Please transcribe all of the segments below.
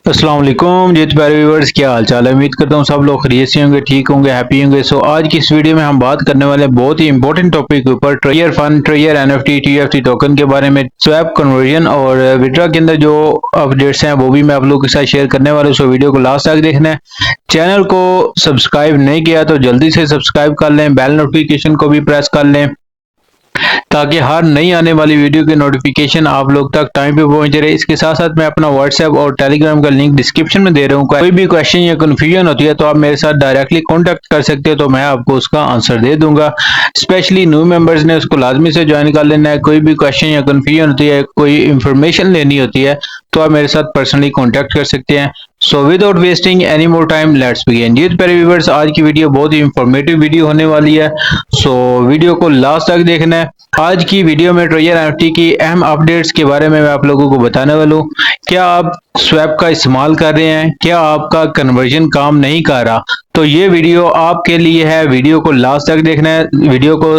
अस्सलाम वालेकुम जी प्यारे व्यूअर्स, क्या हाल चाल है। उम्मीद करता हूँ सब लोग खैरियत से होंगे, ठीक होंगे, हैप्पी होंगे। सो आज की इस वीडियो में हम बात करने वाले हैं बहुत ही इंपॉर्टेंट टॉपिक के ऊपर, ट्रेयर फंड, ट्रेयर एनएफटी, टीएफटी टोकन के बारे में, स्वैप कन्वर्जन और विड्रॉ के अंदर जो अपडेट्स हैं वो भी मैं आप लोगों के साथ शेयर करने वाला हूँ। सो वीडियो को लास्ट तक देखना है। चैनल को सब्सक्राइब नहीं किया तो जल्दी से सब्सक्राइब कर लें, बेल नोटिफिकेशन को भी प्रेस कर लें ताकि हर नई आने वाली वीडियो की नोटिफिकेशन आप लोग तक टाइम पे पहुंच रहे। इसके साथ साथ मैं अपना व्हाट्सएप और टेलीग्राम का लिंक डिस्क्रिप्शन में दे रहा हूँ। कोई भी क्वेश्चन या कंफ्यूजन होती है तो आप मेरे साथ डायरेक्टली कांटेक्ट कर सकते हो, तो मैं आपको उसका आंसर दे दूंगा। स्पेशली न्यू मेंबर्स ने उसको लाजमी से ज्वाइन कर लेना है। कोई भी क्वेश्चन या कंफ्यूजन होती है, कोई इंफॉर्मेशन लेनी होती है तो आप मेरे साथ पर्सनली कॉन्टेक्ट कर सकते हैं। So without wasting any more time let's begin. जी प्यारे व्यूअर्स, आज की वीडियो बहुत ही इंफॉर्मेटिव वीडियो होने वाली है। सो वीडियो को लास्ट तक देखना है। आज की वीडियो में ट्रेयर एनएफटी की अहम अपडेट्स के बारे में मैं आप लोगों को बताने वाला हूँ। क्या आप स्वैप का इस्तेमाल कर रहे हैं, क्या आपका कन्वर्जन काम नहीं कर रहा, तो ये वीडियो आपके लिए है। वीडियो को लास्ट तक देखना है, वीडियो को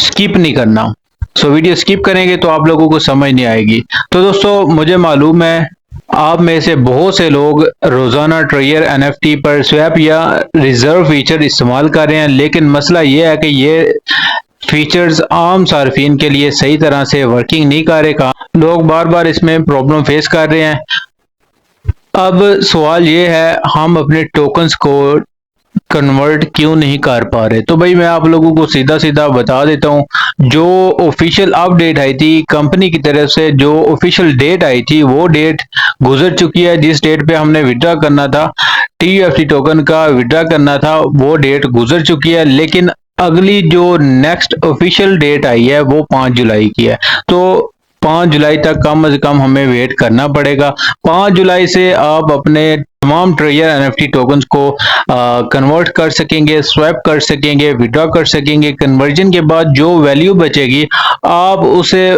स्किप नहीं करना। सो वीडियो स्किप करेंगे तो आप लोगों को समझ नहीं आएगी। तो दोस्तों, मुझे मालूम है आप में से बहुत से लोग रोजाना ट्रेयर एनएफटी पर स्वैप या रिजर्व फीचर इस्तेमाल कर रहे हैं, लेकिन मसला ये है कि ये फीचर्स आम सार्फिन के लिए सही तरह से वर्किंग नहीं कर रहे। लोग बार बार इसमें प्रॉब्लम फेस कर रहे हैं। अब सवाल ये है, हम अपने टोकन्स को कन्वर्ट क्यों नहीं कर पा रहे। तो भाई मैं आप लोगों को सीधा सीधा बता देता हूँ। जो ऑफिशियल अपडेट आई थी कंपनी की तरफ से, जो ऑफिशियल डेट आई थी वो डेट गुजर चुकी है। जिस डेट पे हमने विड्रॉ करना था, टीयूएफटी टोकन का विड्रॉ करना था, वो डेट गुजर चुकी है। लेकिन अगली जो नेक्स्ट ऑफिशियल डेट आई है वो 5 जुलाई की है। तो 5 जुलाई तक कम से कम हमें वेट करना पड़ेगा। 5 जुलाई से आप अपने तमाम ट्रेयर एनएफटी टोकन्स को कन्वर्ट कर सकेंगे, स्वैप कर सकेंगे, विड्रॉ कर सकेंगे। कन्वर्जन के बाद जो वैल्यू बचेगी आप उसे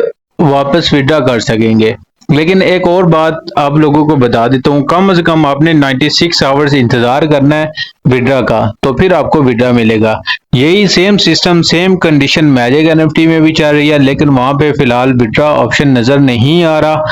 वापस विड्रॉ कर सकेंगे। लेकिन एक और बात आप लोगों को बता देता हूँ, कम से कम आपने 96 आवर्स इंतजार करना है विड्रॉ का, तो फिर आपको विड्रॉ मिलेगा। यही same system, same condition magic NFT में भी चल रही है, लेकिन वहां पे फिलहाल विड्रॉ ऑप्शन नजर नहीं आ रहा,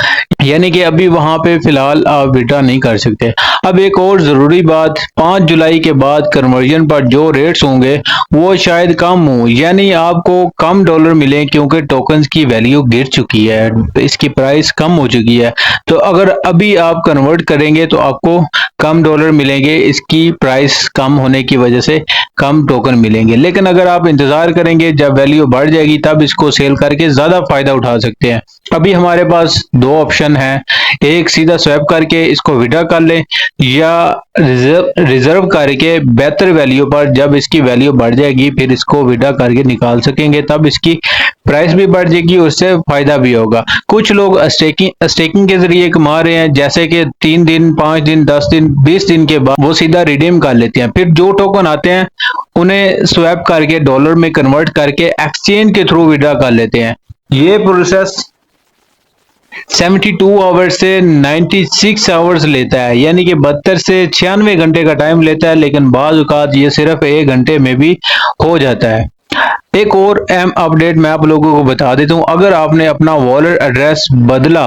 यानी कि अभी वहां पे फिलहाल आप विड्रॉ नहीं कर सकते। अब एक और जरूरी बात, 5 जुलाई के बाद कन्वर्जन पर जो रेट्स होंगे वो शायद कम हो, यानी आपको कम डॉलर मिले, क्योंकि टोकन्स की वैल्यू गिर चुकी है, इसकी प्राइस कम हो चुकी है। तो अगर अभी आप कन्वर्ट करेंगे तो आपको कम डॉलर मिलेंगे, इसकी प्राइस कम होने की वजह से कम टोकन मिलेंगे। लेकिन अगर आप इंतजार करेंगे, जब वैल्यू बढ़ जाएगी तब इसको सेल करके ज्यादा फायदा उठा सकते हैं। अभी हमारे पास दो ऑप्शन है, एक सीधा स्वैप करके इसको विड्रॉ कर लें, या रिजर्व करके बेहतर वैल्यू पर, जब इसकी वैल्यू बढ़ जाएगी फिर इसको विड्रॉ करके निकाल सकेंगे, तब इसकी प्राइस भी बढ़ जाएगी, उससे फायदा भी होगा। कुछ लोग स्टेकिंग के जरिए कमा रहे हैं, जैसे कि 3 दिन, 5 दिन, 10 दिन, 20 दिन के बाद वो सीधा रिडीम कर लेते हैं। फिर जो टोकन आते हैं उन्हें स्वैप करके डॉलर में कन्वर्ट करके एक्सचेंज के थ्रू विड्रॉ कर लेते हैं। ये प्रोसेस 72 आवर्स से 96 आवर्स लेता है, यानी कि 72 से 96 घंटे का टाइम लेता है, लेकिन बाज़ औक़ात ये सिर्फ 1 घंटे में भी हो जाता है। एक और अहम अपडेट मैं आप लोगों को बता देता हूँ, अगर आपने अपना वॉलेट एड्रेस बदला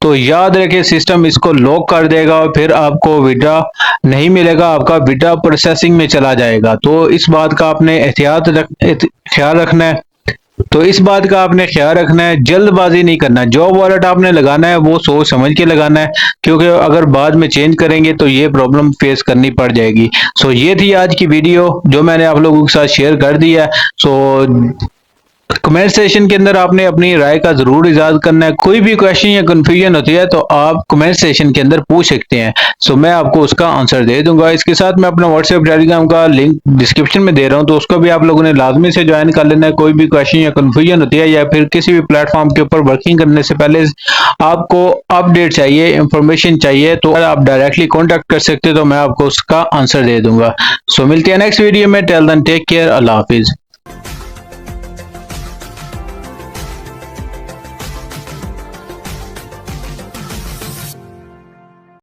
तो याद रखें सिस्टम इसको लॉक कर देगा और फिर आपको विड्रॉ नहीं मिलेगा, आपका विड्रॉ प्रोसेसिंग में चला जाएगा। तो इस बात का आपने ख्याल रखना है। जल्दबाजी नहीं करना। जो वॉलेट आपने लगाना है वो सोच समझ के लगाना है, क्योंकि अगर बाद में चेंज करेंगे तो ये प्रॉब्लम फेस करनी पड़ जाएगी। सो ये थी आज की वीडियो जो मैंने आप लोगों के साथ शेयर कर दी है। सो कमेंट सेशन के अंदर आपने अपनी राय का जरूर इजाज़ करना है। कोई भी क्वेश्चन या कंफ्यूजन होती है तो आप कमेंट सेशन के अंदर पूछ सकते हैं, सो मैं आपको उसका आंसर दे दूंगा। इसके साथ मैं अपना व्हाट्सएप टेलीग्राम का लिंक डिस्क्रिप्शन में दे रहा हूं, तो उसको भी आप लोगों ने लाजमी से ज्वाइन कर लेना है। कोई भी क्वेश्चन या कंफ्यूजन होती है, या फिर किसी भी प्लेटफॉर्म के ऊपर वर्किंग करने से पहले आपको अपडेट चाहिए, इंफॉर्मेशन चाहिए, तो आप डायरेक्टली कॉन्टेक्ट कर सकते हो, तो मैं आपको उसका आंसर दे दूंगा। सो मिलते हैं नेक्स्ट वीडियो में। टिल देन टेक केयर, अल्लाह हाफिज।